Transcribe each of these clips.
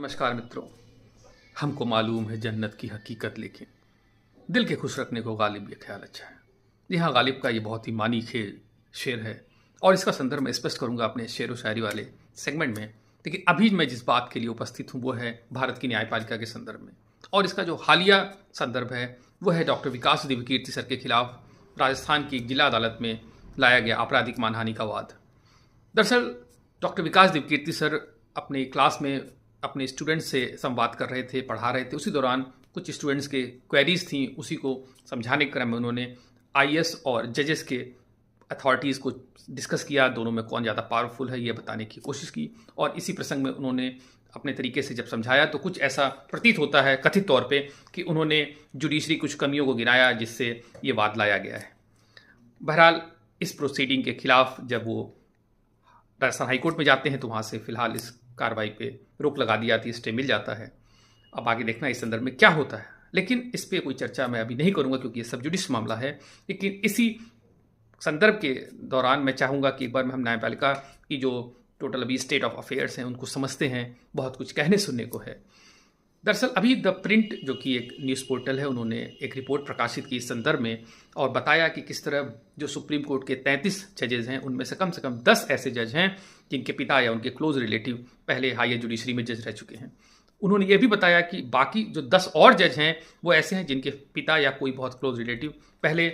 नमस्कार मित्रों। हमको मालूम है जन्नत की हकीकत, लेकिन दिल के खुश रखने को गालिब ये ख्याल अच्छा है। जी हाँ, गालिब का ये बहुत ही मानी खेल शेर है और इसका संदर्भ मैं स्पष्ट करूंगा अपने शेर व शायरी वाले सेगमेंट में। लेकिन अभी मैं जिस बात के लिए उपस्थित हूँ वो है भारत की न्यायपालिका के संदर्भ में, और इसका जो हालिया संदर्भ है वो है डॉक्टर विकास दिव्यकीर्ति सर के खिलाफ राजस्थान की एक जिला अदालत में लाया गया आपराधिक मानहानि का वाद। दरअसल डॉक्टर विकास दिव्यकीर्ति सर अपने क्लास में अपने स्टूडेंट्स से संवाद कर रहे थे, पढ़ा रहे थे। उसी दौरान कुछ स्टूडेंट्स के क्वेरीज थी, उसी को समझाने के क्रम में उन्होंने आईएएस और जजेस के अथॉरिटीज़ को डिस्कस किया, दोनों में कौन ज़्यादा पावरफुल है ये बताने की कोशिश की। और इसी प्रसंग में उन्होंने अपने तरीके से जब समझाया तो कुछ ऐसा प्रतीत होता है कथित तौर पे कि उन्होंने जुडिशरी कुछ कमियों को गिनाया जिससे ये वाद लाया गया है। बहरहाल इस प्रोसीडिंग के खिलाफ जब वो राजस्थान हाईकोर्ट में जाते हैं तो वहाँ से फिलहाल इस कार्रवाई पे रोक लगा दी जाती है, स्टे मिल जाता है। अब आगे देखना इस संदर्भ में क्या होता है, लेकिन इस पे कोई चर्चा मैं अभी नहीं करूंगा क्योंकि ये सब जुडिश मामला है। लेकिन इसी संदर्भ के दौरान मैं चाहूँगा कि एक बार हम न्यायपालिका की जो टोटल अभी स्टेट ऑफ अफेयर्स हैं उनको समझते हैं। बहुत कुछ कहने सुनने को है। दरअसल अभी द प्रिंट जो कि एक न्यूज़ पोर्टल है, उन्होंने एक रिपोर्ट प्रकाशित की इस संदर्भ में और बताया कि किस तरह जो सुप्रीम कोर्ट के 33 जजेज हैं उनमें से कम 10 ऐसे जज हैं जिनके पिता या उनके क्लोज रिलेटिव पहले हायर जुडिशरी में जज रह चुके हैं। उन्होंने ये भी बताया कि बाकी जो 10 और जज हैं वो ऐसे हैं जिनके पिता या कोई बहुत क्लोज रिलेटिव पहले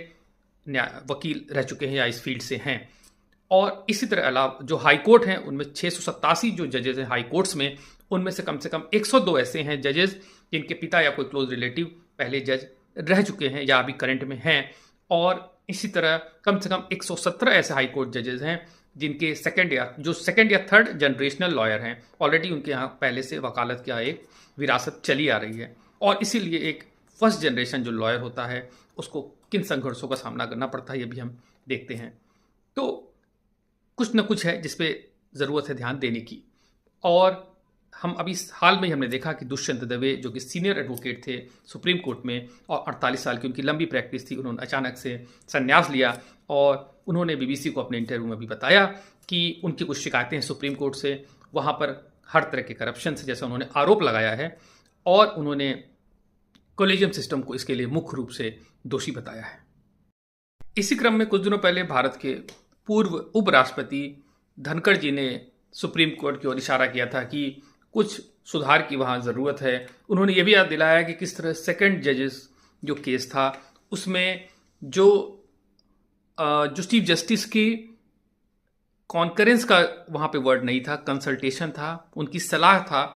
वकील रह चुके हैं या इस फील्ड से हैं। और इसी तरह अलावा जो हाई कोर्ट हैं उनमें 687 जो जजेज हैं हाई कोर्ट्स में, उनमें से कम 102 ऐसे हैं जजेस जिनके पिता या कोई क्लोज रिलेटिव पहले जज रह चुके हैं या अभी करंट में हैं। और इसी तरह कम से कम 117 ऐसे हाई कोर्ट जजेस हैं जिनके सेकंड या थर्ड जनरेशनल लॉयर हैं, ऑलरेडी उनके यहाँ पहले से वकालत की एक विरासत चली आ रही है। और इसीलिए एक फर्स्ट जनरेशन जो लॉयर होता है उसको किन संघर्षों का सामना करना पड़ता है ये भी हम देखते हैं। तो कुछ न कुछ है जिसपे ज़रूरत है ध्यान देने की। और हम अभी हाल में ही हमने देखा कि दुष्यंत दवे जो कि सीनियर एडवोकेट थे सुप्रीम कोर्ट में और 48 साल की उनकी लंबी प्रैक्टिस थी, उन्होंने अचानक से संन्यास लिया और उन्होंने बीबीसी को अपने इंटरव्यू में भी बताया कि उनकी कुछ शिकायतें हैं सुप्रीम कोर्ट से, वहाँ पर हर तरह के करप्शन से जैसा उन्होंने आरोप लगाया है और उन्होंने कोलेजियम सिस्टम को इसके लिए मुख्य रूप से दोषी बताया है। इसी क्रम में कुछ दिनों पहले भारत के पूर्व उपराष्ट्रपति धनखड़ जी ने सुप्रीम कोर्ट की ओर इशारा किया था कि कुछ सुधार की वहाँ ज़रूरत है। उन्होंने ये भी याद दिलाया कि किस तरह सेकंड जजेस जो केस था उसमें जो चीफ जस्टिस की कॉन्करेंस का वहाँ पे वर्ड नहीं था, कंसल्टेशन था, उनकी सलाह था।